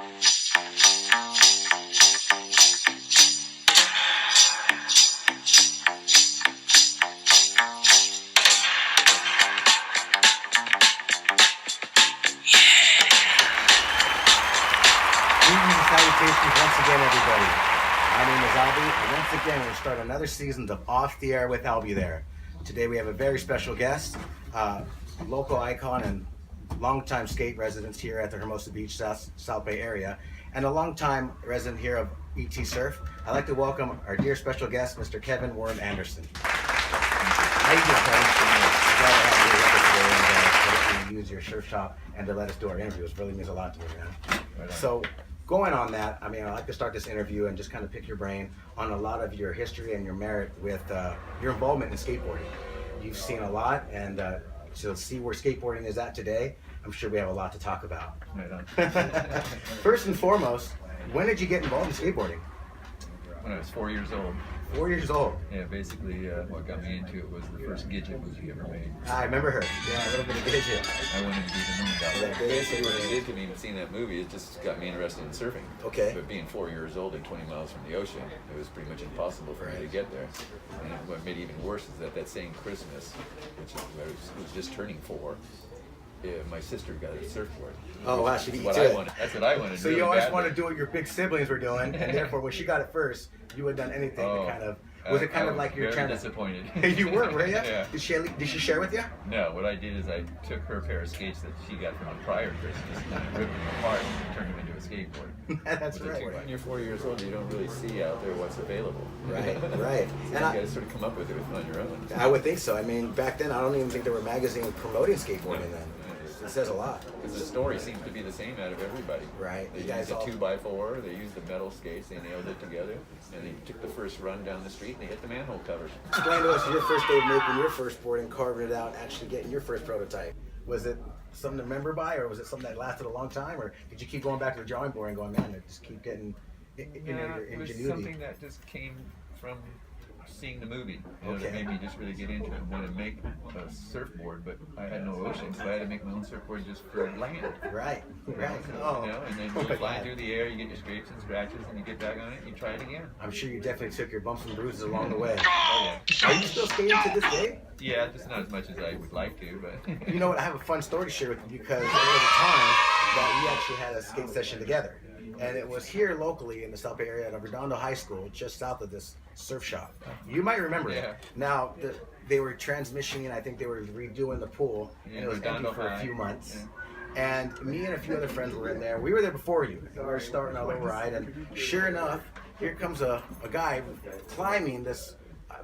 Salutations once again, everybody. My name is Alby, and once again, we'll start another season of Off the Air with AlbyThere. Today we have a very special guest, local icon and longtime skate residents here at the Hermosa Beach, South Bay area, and a longtime resident here of ET Surf. I'd like to welcome our dear special guest, Mr. Kevin Worm Anderson. How you doing, Kevin? Glad to have you with us today and to let you use your surf shop and to let us do our interviews. It really means a lot to me, man. Right. So, going on that, I mean, I'd like to start this interview and just kind of pick your brain on a lot of your history and your merit with your involvement in skateboarding. You've seen a lot, and to see where skateboarding is at today, I'm sure we have a lot to talk about. Right on. First and foremost, when did you get involved in skateboarding? When I was 4 years old. 4 years old. Yeah, basically what got me into it was the first Gidget movie ever made. I remember her. Yeah, a little bit of Gidget. I wanted to be the moon guy. Basically what it did to me seeing that movie, it just got me interested in surfing. Okay. But being 4 years old and 20 miles from the ocean, it was pretty much impossible for me to get there. And what made it even worse is that same Christmas, which I was just turning 4, my sister got a surfboard. Oh wow, she beat you to it. That's what I wanted. So you always wanted to do what your big siblings were doing, and therefore when she got it first, you would have done anything to kind of. Was it kind of like you're trying to? Disappointed. You were you? Yeah. Did she share with you? No. What I did is I took her pair of skates that she got from a prior Christmas and I ripped them apart and turned them into a skateboard. That's right. When you're 4 years old, you don't really see out there what's available. Right. So And you got to sort of come up with it on your own. I would think so. I mean, back then I don't even think there were magazines promoting skateboarding then. It says a lot. Because the story seems to be the same out of everybody. Right. They used a 2x4, they used the metal skates, they nailed it together, and they took the first run down the street and they hit the manhole covers. Explain to us your first day of making your first board and carving it out, actually getting your first prototype. Was it something to remember by, or was it something that lasted a long time, or did you keep going back to the drawing board and going, man, I just keep getting your ingenuity? It was something that just came from seeing the movie. That made me just really get into it and want to make a surfboard, but I had no ocean, so I had to make my own surfboard just for land. Right. Oh. You know, and then you fly through the air, you get your scrapes and scratches, and you get back on it, and you try it again. I'm sure you definitely took your bumps and bruises along the way. Oh, yeah. Are you still skating to this day? Yeah, just not as much as I would like to, but... You know what, I have a fun story to share with you because there was a time that we actually had a skate session together. And it was here locally in the South Bay area at Redondo High School, just south of this surf shop. You might remember it. Now, they were transmissioning, I think they were redoing the pool, and it was empty for a few months. Yeah. And me and a few other friends were in there. We were there before you. We were starting our little ride, and sure enough, here comes a guy climbing this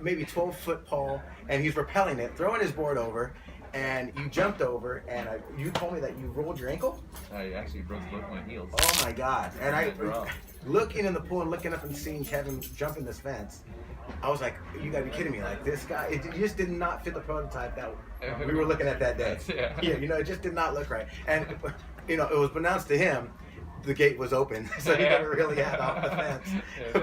maybe 12-foot pole, and he's rappelling it, throwing his board over, and you jumped over, and you told me that you rolled your ankle? I actually broke both my heels. Oh my God. And I, looking in the pool and looking up and seeing Kevin jumping this fence, I was like, you gotta be kidding me. Like, this guy, it just did not fit the prototype that we were looking at that day. Yeah, you know, it just did not look right. And, you know, it was pronounced to him, the gate was open, so he never really had off the fence.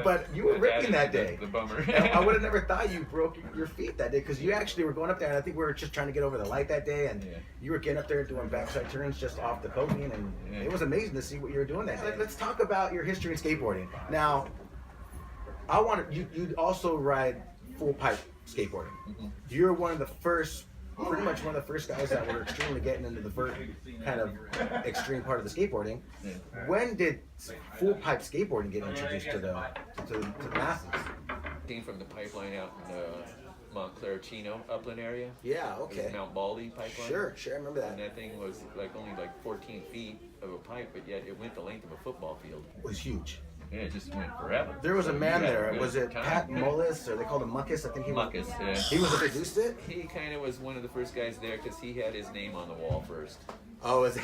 But you were ripping that day. The bummer. I would have never thought you broke your feet that day, because you actually were going up there, and I think we were just trying to get over the light that day, and you were getting up there and doing backside turns just off the coating, and it was amazing to see what you were doing that day. Let's talk about your history in skateboarding. Now, I want you also ride full pipe skateboarding. Mm-hmm. You're one of the first, pretty much one of the first guys that were extremely getting into the kind of extreme part of the skateboarding. Yeah. When did full pipe skateboarding get introduced to the masses? Came from the pipeline out in Montclair Chino upland area. Yeah, okay. Mount Baldy pipeline. Sure, I remember that. And that thing was only 14 feet of a pipe, but yet it went the length of a football field. It was huge. Yeah, it just went forever. There was a man there. Was it Pat Mullis, or they called him Muckus? I think he was. Muckus, yeah. He was introduced it? He kind of was one of the first guys there because he had his name on the wall first. Oh, is it?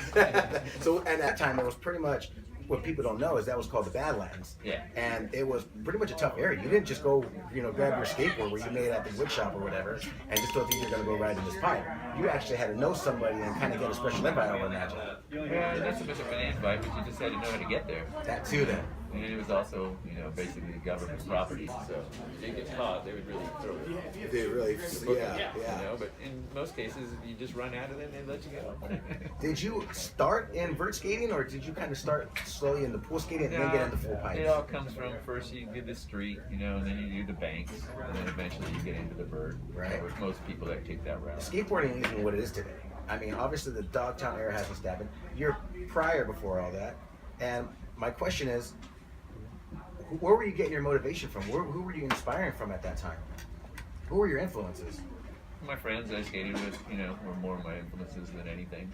So, and at that time, it was pretty much, what people don't know is that was called the Badlands. Yeah. And it was pretty much a tough area. You didn't just go, grab your skateboard where you made it at the wood shop or whatever, and just don't think you're going to go ride in this pipe. You actually had to know somebody and kind of get a special invite, I would imagine. Yeah, not so much of an invite, but you just had to know how to get there. That too, then. And it was also, basically government property. So if they get caught, they would really throw it. They really, Yeah. yeah. But in most cases, you just run out of them, they let you go. Did you start in vert skating, or did you kind of start slowly in the pool skating and then get into full pipes? It all comes from first you do the street, and then you do the banks, and then eventually you get into the vert. Right. With most people that take that route. Skateboarding isn't what it is today. I mean, obviously the Dogtown era hasn't happened. You're prior before all that, and my question is, where were you getting your motivation from? Who were you inspiring from at that time? Who were your influences? My friends I skated with, were more my influences than anything.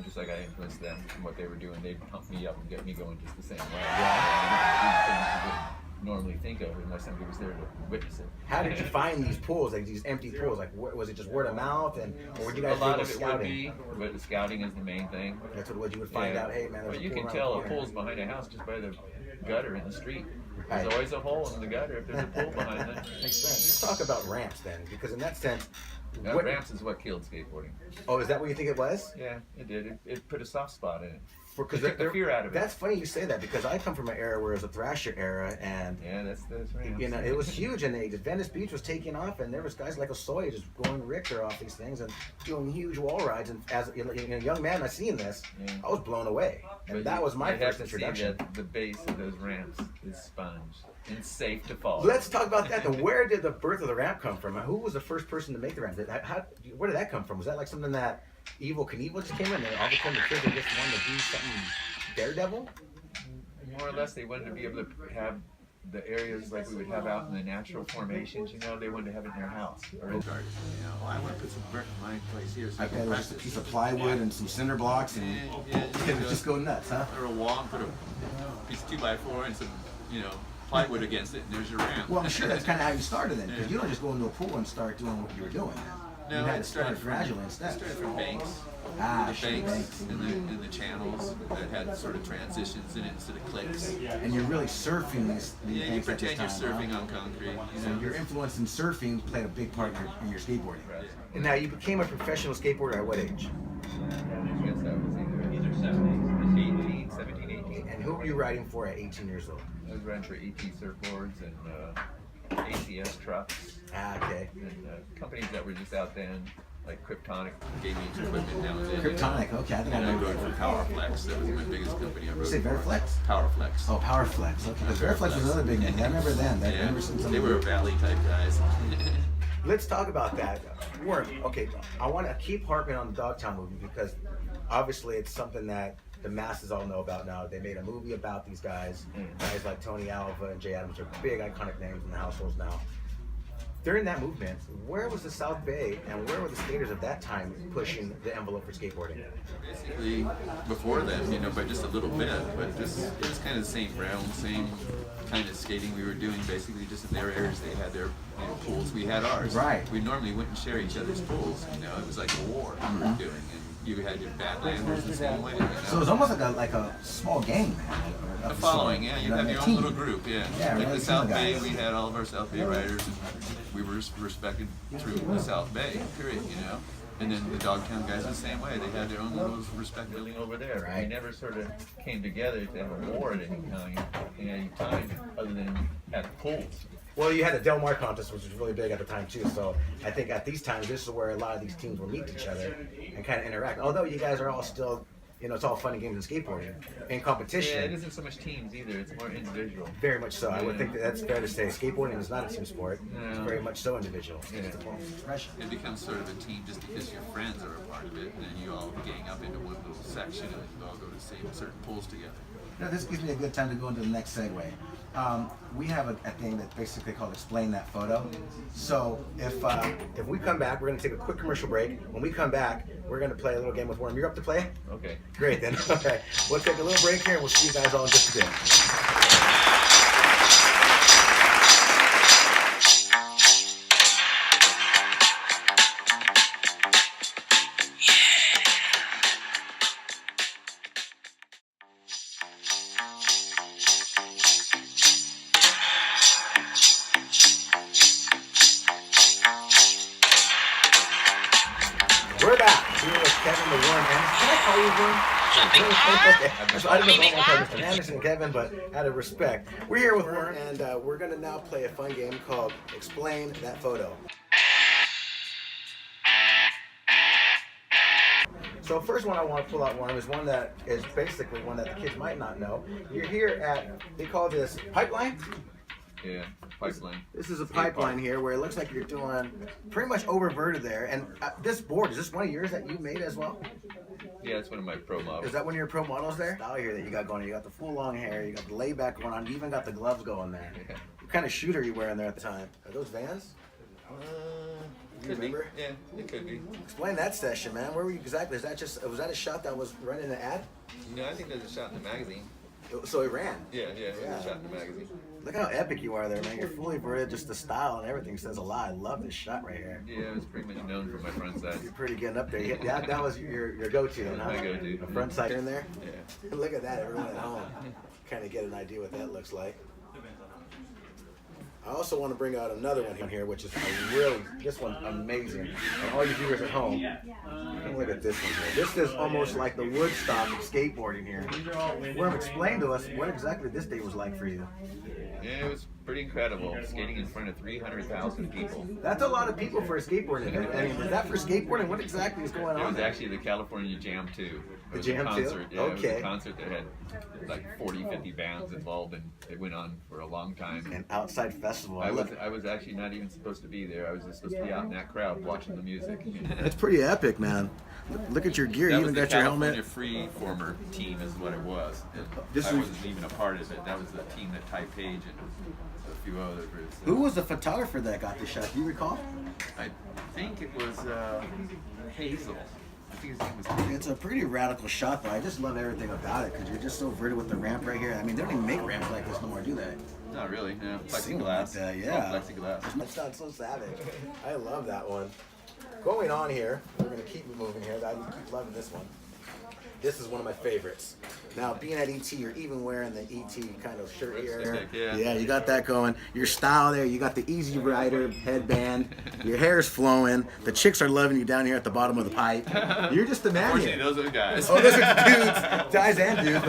Just like I influenced them from what they were doing. They'd pump me up and get me going just the same way. Yeah. Things you wouldn't normally think of unless somebody was there to witness it. How did you find these pools, like these empty pools? Like, was it just word of mouth, or were you guys a lot doing of it scouting? would be, but the scouting is the main thing. That's what you would find out. Hey, man, there's well, a you pool can around tell the a corner. pool's behind a house just by the gutter in the street. There's Right. always a hole in the gutter if there's a pool behind it. Makes sense. Let's talk about ramps then, because in that sense, Now, ramps is what killed skateboarding. Oh, is that what you think it was? Yeah, it did. It put a soft spot in it. Because It took the fear out of it. That's funny you say that, because I come from an era where it was a Thrasher era, and Yeah, that's ramps. it was huge, and Venice Beach was taking off, and there was guys like Osoy just going Richter off these things and doing huge wall rides. And as a young man, I seen this, Yeah. I was blown away, and But that was my you have first to introduction. See that the base of those ramps is sponge and safe to fall. Let's talk about that. Then, where did the birth of the ramp come from? Who was the first person to make the ramp? Where did that come from? Was that like something that Evil Knievel just came in, and all of a sudden the kids just wanted to do something daredevil? More or less, they wanted to be able to have the areas like we would have out in the natural formations. They wanted to have it in their house. Or in I want to put some brick in my place here. So I I bet can it was press just a it. piece of plywood and some cinder blocks, and it would just go nuts, huh? Or a wall and put a piece of 2x4 and some, plywood against it, and there's your ramp. Well, I'm sure that's kind of how you started then, because you don't just go into a pool and start doing what you were doing. No, you had it to start gradually instead. It started from banks. Ah, The banks and the channels that had sort of transitions in it instead of clicks. And you're really surfing these Yeah, you things at this pretend you're time, surfing huh? on concrete. So your influence in surfing played a big part in your skateboarding. Right. And now you became a professional skateboarder at what age? I guess that was either 17, 18. And who were you riding for at 18 years old? I was running for ET surfboards and ACS trucks Ah, okay. and companies that were just out then, like Kryptonic. Gave me equipment down there. Kryptonic, okay, I think I And I know. rode for Powerflex. That was my biggest company I You rode say for. Veriflex? Powerflex. Oh, Powerflex. Okay, because Veriflex was another big name. I remember then. I remember seeing some They of were the- valley type guys. Let's talk about that. Okay, I want to keep harping on the Dogtown movie, because obviously it's something that the masses all know about now. They made a movie about these guys. Guys like Tony Alva and Jay Adams are big iconic names in the households now. During that movement, where was the South Bay, and where were the skaters of that time pushing the envelope for skateboarding? Basically, before then, but just a little bit. But just it was kind of the same realm, same kind of skating we were doing. Basically, just in their areas, they had their pools. We had ours. Right. We normally wouldn't share each other's pools. It was like a war we were doing, and you had your badlanders the same way. So it was almost like a small gang, man. The following, yeah, you have your own little group, yeah. Yeah, Like really the South team Bay, guys. we had all of our South Bay riders, and we were respected through the South Bay, period, And then the Dogtown guys the same way. They had their own little respected. Building over there. Right. We never sort of came together to have a war at any time other than at the pools. Well, you had the Del Mar contest, which was really big at the time too. So I think at these times, this is where a lot of these teams will meet each other and kind of interact. Although you guys are all still, it's all fun and games in skateboarding. In competition, Yeah, it isn't so much teams either. It's more individual. very much so. I would think that's fair to say. Skateboarding is not a team sport. It's No. very much so individual. Yeah. It's a form of expression. It becomes sort of a team just because your friends are a part of it, and then you all gang up into one little section, and you all go to certain pools together. This gives me a good time to go into the next segue. We have a thing that's basically called Explain That Photo. So if we come back, we're going to take a quick commercial break. When we come back, we're going to play a little game with Worm. You're up to play? Okay. Great then. Okay. We'll take a little break here, and we'll see you guys all in just a bit. We're back here with Kevin the Worm. And can I call you Worm? Okay. So I don't know if I Mr. Anderson and Kevin, but out of respect, we're here with Warren, and we're gonna now play a fun game called Explain That Photo. So first one I want to pull out, Warren, is one that is basically one that the kids might not know. You're here at, they call this pipeline? Yeah, pipeline. This is a pipeline here where it looks like you're doing pretty much oververted there. And this board, is this one of yours that you made as well? Yeah, it's one of my pro models. Is that one of your pro models there? Style here that you got going. You got the full long hair, you got the layback going on, you even got the gloves going there. Yeah. What kind of shoot are you wearing there at the time? Are those Vans? You Could remember? be. Yeah, it could be. Explain that session, man. Where were you exactly? Is that just, was that a shot that was running an ad? No, I think there's a shot in the magazine. So it ran. Yeah, it was Yeah. a shot in the magazine. Look how epic you are there, man. You're fully verted. Just the style and everything says a lot. I love this shot right here. Yeah, I was pretty much known for my front side. You're pretty getting up there. That was your go-to, then, huh? My go-to. The front side in there. Yeah. Look at that, everyone at home. Kind of get an idea what that looks like. I also want to bring out another one here, which is this one's amazing. And all you viewers at home, look at this one here. This is almost like the Woodstock of skateboarding here. Worm, explain to us what exactly this day was like for you. Yeah, it was pretty incredible. Skating in front of 300,000 people. That's a lot of people for a skateboarding event. I mean, was that for skateboarding? What exactly is going It on was there? actually the California Jam 2. It The was Jam a 2? concert. Yeah, Okay. It was a concert that had like 40, 50 bands involved, and it went on for a long time. An outside festival. I was actually not even supposed to be there. I was just supposed to be out in that crowd watching the music. It's pretty epic, man. Look at your gear. You That even was the got your California helmet. Freeformer team is what it was. This I is- wasn't even a part of it. That was the team that Ty Page and a few other groups. Who was the photographer that got the shot? Do you recall? I think it was Hazel. I think his name was Hazel. It's a pretty radical shot, though. I just love everything about it because you're just so verted with the ramp right here. I mean, they don't even make ramps like this no more, do they? Not really, no. Seemed Plexiglass. like that, yeah. Oh, plexiglass. It's not so savage. I love that one. Going on here, we're going to keep moving here. I keep loving this one. This is one of my favorites. Now, being at ET, you're even wearing the ET kind of shirt here. Lipstick, yeah. Yeah, you got that going. Your style there, you got the Easy Rider headband. Your hair's flowing. The chicks are loving you down here at the bottom of the pipe. You're just the man Unfortunately, here. those are the guys. Oh, those are dudes, guys and dudes.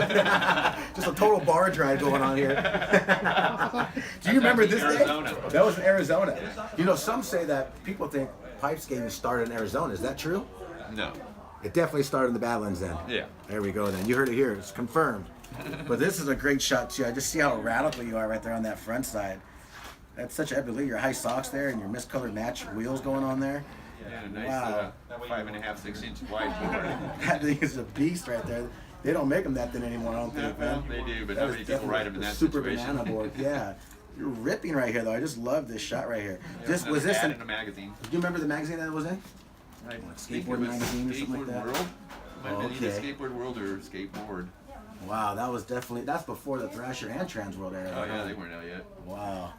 Just a total barge ride going on here. Do you remember this Arizona. day? That was in Arizona. You know, some say that people think pipe skating started in Arizona. Is that true? No. It definitely started in the Badlands then. Yeah. There we go then. You heard it here. It's confirmed. But this is a great shot too. I just see how radical you are right there on that front side. That's such a epic look. Your high socks there and your miscolored match wheels going on there. Yeah, nice Wow. 5.5, 6 inch wide board. That thing is a beast right there. They don't make them that thin anymore, I don't think, Well, man. they do, but That not was many people ride them in definitely that a super situation. banana board. Yeah. You're ripping right here though. I just love this shot right here. This was this ad in, in a magazine. do you remember the magazine that it was in? I Skateboard think it was magazine or something like Skateboard that? World. Might have been either Okay. Skateboard World or Skateboard. Wow, that was definitely, that's before the Thrasher and Trans World era. Oh yeah, they weren't out yet. Wow.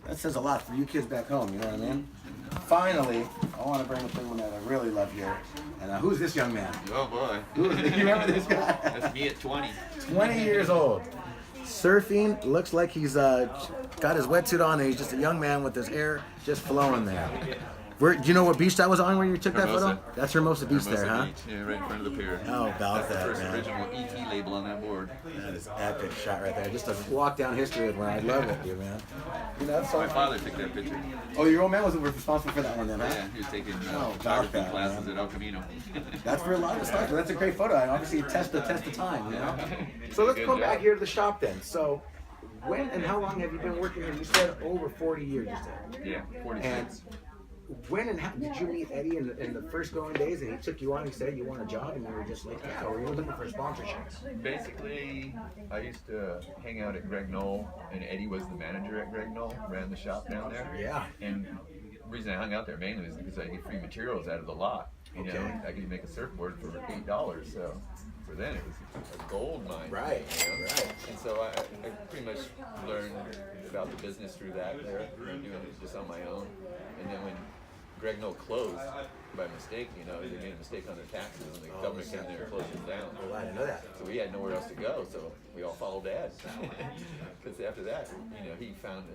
That says a lot for you kids back home, you know what I mean? Finally, I want to bring up the one that I really love here. And who's this young man? Oh boy. You remember this guy? That's me at 20. 20 years old. Surfing, looks like he's got his wetsuit on and he's just a young man with his hair just flowing there. Do you know what beach that was on where you took that photo? Hermosa. That's Hermosa Beach there, Hermosa huh? Beach. Yeah, right in front of the pier. How about That's the that, first man? original ET label on that board. That is epic shot right there. Just a walk down history with one. I love it, dude, man. You know, that's so My father took that picture. Oh, your old man was responsible for that one then, huh? Yeah, he was taking Oh, photography about that, classes man. at El Camino. That's for a lot of stuff, but that's a great photo. I obviously test the test of time, you know? So let's Good come back job. here to the shop then. So when and how long have you been working here? You said over 40 years, you said. Yeah, And 46. when and how did you meet Eddie in the first going days and he took you on and said you want a job and you were just like, yeah, or you were looking for sponsorships? Basically, I used to hang out at Greg Knoll, and Eddie was the manager at Greg Knoll, ran the shop down there. Yeah. And the reason I hung out there mainly was because I get free materials out of the lot. You know, Okay. I could make a surfboard for $8, so for then it was a gold mine. Right, you know? right. And so I pretty much learned about the business through that there, you know, doing it just on my own. And then when Greg Knoll closed by mistake. You know, they made a mistake on their taxes, and the government came there and closed it down. Oh, I didn't know that. So we had nowhere else to go, so we all followed Dad. Because after that, you know, he found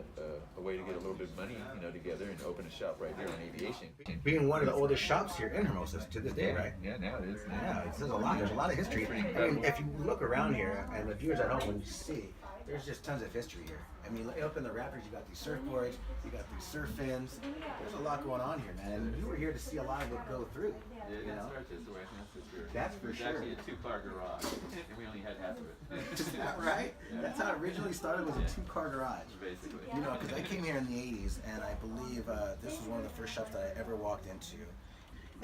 a way to get a little bit of money, you know, together and open a shop right here on Aviation. Being one of the oldest shops here in Hermosa to this day, right? Yeah, now it is. Yeah, it says a lot. There's a lot of history. I mean, if you look around here, and the viewers at home, when you see, there's just tons of history here. I mean, up in the rafters, you got these surfboards, you got these surf fins. There's a lot going on here, man. And you were here to see a lot of it go through. Yeah, it You didn't know? start this way, that's for sure. That's for It was sure. actually a 2-car garage, and we only had half of it. Is that right? That's how it originally started, was a 2-car garage. Basically. You know, because I came here in the 80s, and I believe this was one of the first shops that I ever walked into.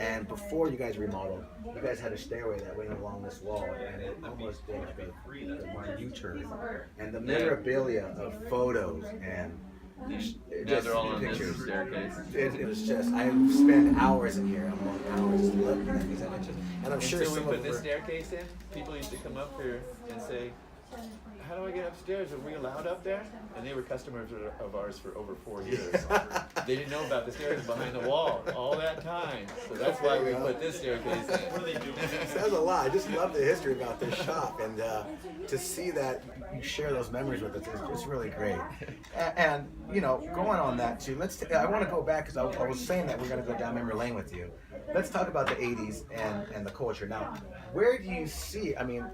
And before you guys remodeled, you guys had a stairway that went along this wall, and it almost did like a U-turn. And the memorabilia of photos and Now they're all on this staircase. it was just, I spend hours in here. I'm on hours looking at these images. And I'm sure Until we some put of them this were, staircase in, people used to come up here and say, how do I get upstairs? Are we allowed up there? And they were customers of ours for over 4 years. They didn't know about the stairs behind the wall all that time. So that's why we put this staircase in. says a lot. I just love the history about this shop, and to see that you share those memories with us is just really great. And you know, going on that too, I want to go back because I was saying that we're going to go down memory lane with you. Let's talk about the 80s and the culture. Now, where do you see, I mean,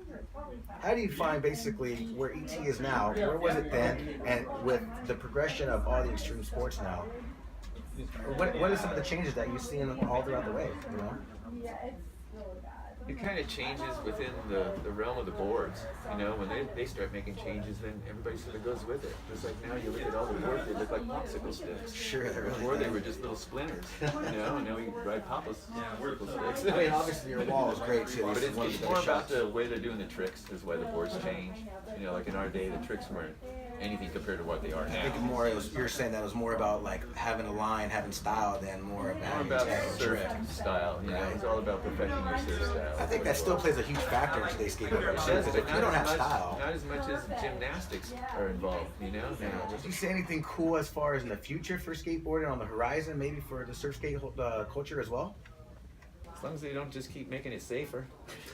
how do you find basically where ET is now? Where was it then? And with the progression of all the extreme sports now, what are some of the changes that you see all throughout the way, you know? It kind of changes within the realm of the boards. You know, when they start making changes, then everybody sort of goes with it. Just like now, you look at all the boards, they look like popsicle sticks. Sure, they're really Before they big. were just little splinters. You know, and now we ride popsicle sticks. I mean, obviously your wall is great too. But This is it's one of the more better about shops. the way they're doing the tricks is why the boards change. You know, like in our day, the tricks weren't anything compared to what they are I think now. more, you're saying that it was more about like having a line, having style, than more More about about having surf trick. style. You know, Right. it's all about perfecting your surf style. I think that still plays a huge factor in today's skateboarding too, Yes, because but if you don't have not style. as much as gymnastics are involved. You know, now Do you see anything cool as far as in the future for skateboarding on the horizon, maybe for the surf skate culture as well? as long as they don't just keep making it safer.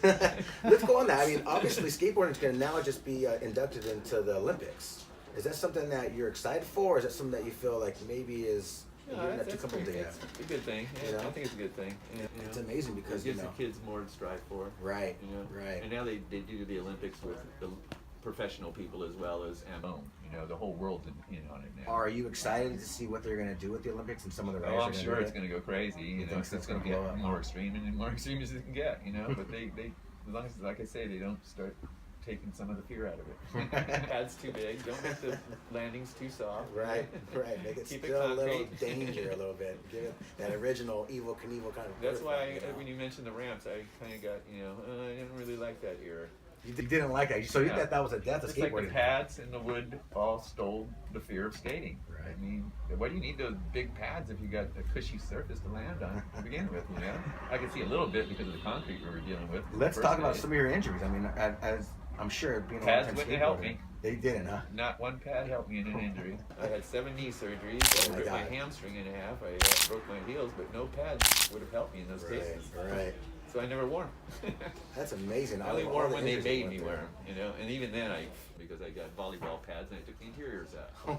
Let's go on that. I mean, obviously skateboarding is going to now just be inducted into the Olympics. Is that something that you're excited for, or is that something that you feel like maybe is No, you're not too that's comfortable pretty, yet? it's a good thing. Yeah, You know? I think it's a good thing. Yeah, you It's know. amazing because It you gives know, the kids more to strive for. right, You know? right. And now they do the Olympics with the professional people as well as Boom. You know, the whole world's in on it now. Are you excited to see what they're going to do with the Olympics and some of the riders? Oh, I'm are sure do it's it? going to go crazy. You know, think it's it's going to gonna get blow up? more extreme and more extreme as it can get. You know, but they as long as, like I say, they don't start taking some of the fear out of it. pads too big. Don't make the landings too soft. Right, right. Make it Keep it still a little concrete. danger, a little bit. Give it that original Evil Knievel kind of. That's why you know? when you mentioned the ramps, I kind of got, I didn't really like that era. You didn't like that, so you Yeah. thought that was a death of It's like the skateboarding. pads and the wood all stole the fear of skating. Right. I mean, why do you need those big pads if you got a cushy surface to land on to begin with? You know, I can see a little bit because of the concrete we were dealing with. Let's the talk first about day. some of your injuries. I mean, as I'm sure being a Pads long-time wouldn't help skateboarder, me. they didn't, huh? Not one pad helped me in an injury. I had 7 knee surgeries. Oh I my ripped my God. hamstring in half. I broke my heels, but no pads would have helped me in those cases. Right. So I never wore them. That's amazing. I only All wore them the when they injuries you made went me through. wear them, And even then, because I got volleyball pads and I took the interiors out.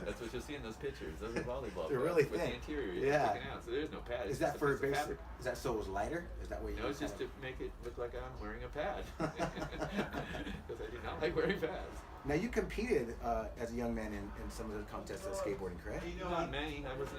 That's what you'll see in those pictures. Those are volleyball They're pads really with thin. the interior Yeah. taken out. So there's no pad. Is It's that just a for piece of basic? fabric. Is that so it was lighter? Is that what you? No, it's just to make it look like I'm wearing a pad. Because I do not like wearing pads. Now you competed as a young man in some of the contests of skateboarding, correct? Not many. I was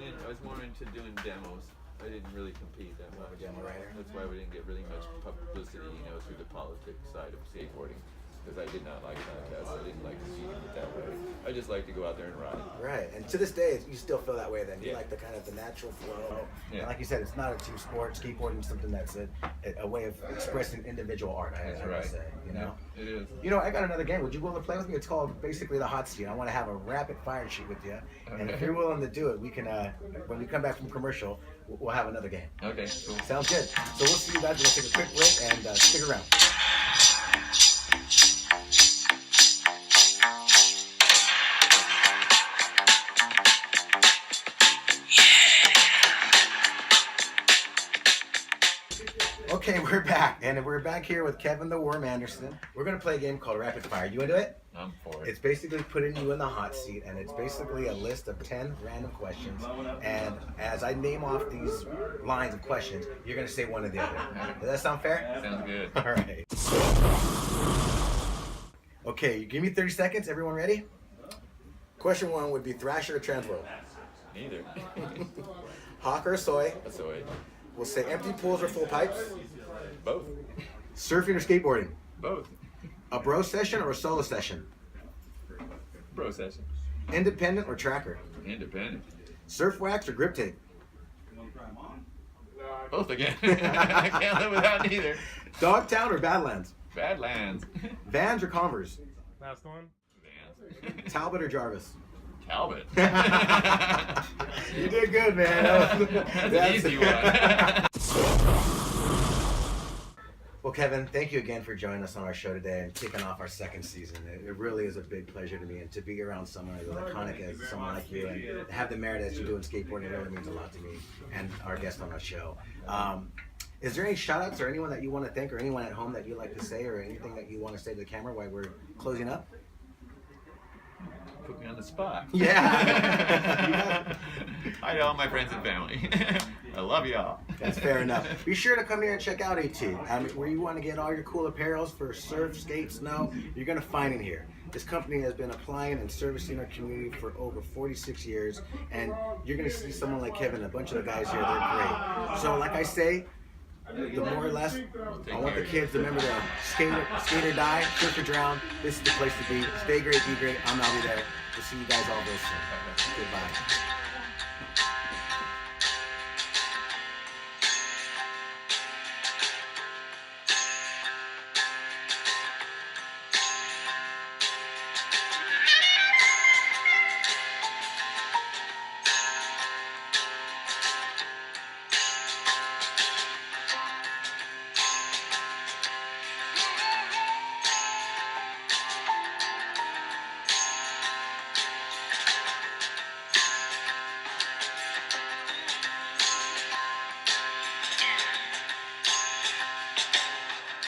more into doing demos. I didn't really compete that More of much. a demo rider? That's why we didn't get really much publicity, through the politics side of skateboarding. Because I did not like contests. I didn't like competing it that way. I just like to go out there and ride. Right, and to this day, you still feel that way. Then you Yeah. like the kind of the natural flow. Yeah. And like you said, it's not a team sport. Skateboarding is something that's a way of expressing individual art. That's I would right. say, you know. Yeah, it is. You know, I got another game. Would you willing to play with me? It's called basically the hot seat. I want to have a rapid fire sheet with you, and if Okay. you're willing to do it, we can. When we come back from commercial, we'll have another game. Okay, cool. Sounds good. So we'll see you guys. We're gonna take a quick break and stick around. Okay, we're back, and we're back here with Kevin the Worm Anderson. We're gonna play a game called Rapid Fire. You wanna do it? I'm for it. It's basically putting you in the hot seat, and it's basically a list of 10 random questions. And as I name off these lines of questions, you're gonna say one or the other. Does that sound fair? Sounds good. All right. Okay, you give me 30 seconds. Everyone ready? Question 1 would be Thrasher or Transworld? Neither. Hawk or soy? That's the way. We'll say empty pools or full pipes? Both. Surfing or skateboarding? Both. A bro session or a solo session? Bro session. Independent or tracker? Independent. Surf wax or grip tape? Both again. I can't live without neither. Dogtown or Badlands? Badlands. Vans or Converse? Last one. Vans. Talbot or Jarvis? Talbot. You did good, man. That's an easy one. Well, Kevin, thank you again for joining us on our show today and kicking off our second season. It really is a big pleasure to me, and to be around someone as iconic as someone like you and have the merit as you do in skateboarding really means a lot to me and our guest on our show. Is there any shout-outs or anyone that you want to thank or anyone at home that you'd like to say or anything that you want to say to the camera while we're closing up? Put me on the spot. Yeah. Hi to all my friends and family. I love y'all. That's fair enough. Be sure to come here and check out AT. Where you want to get all your cool apparels for surf, skate, snow, you're going to find it here. This company has been applying and servicing our community for over 46 years, and you're going to see someone like Kevin, a bunch of the guys here, they're great. So like I say, the more or less, I want the kids to remember to skate or die, surf or drown. This is the place to be. Stay great, be great. I'm AlbyThere. We'll see you guys all real soon. Goodbye.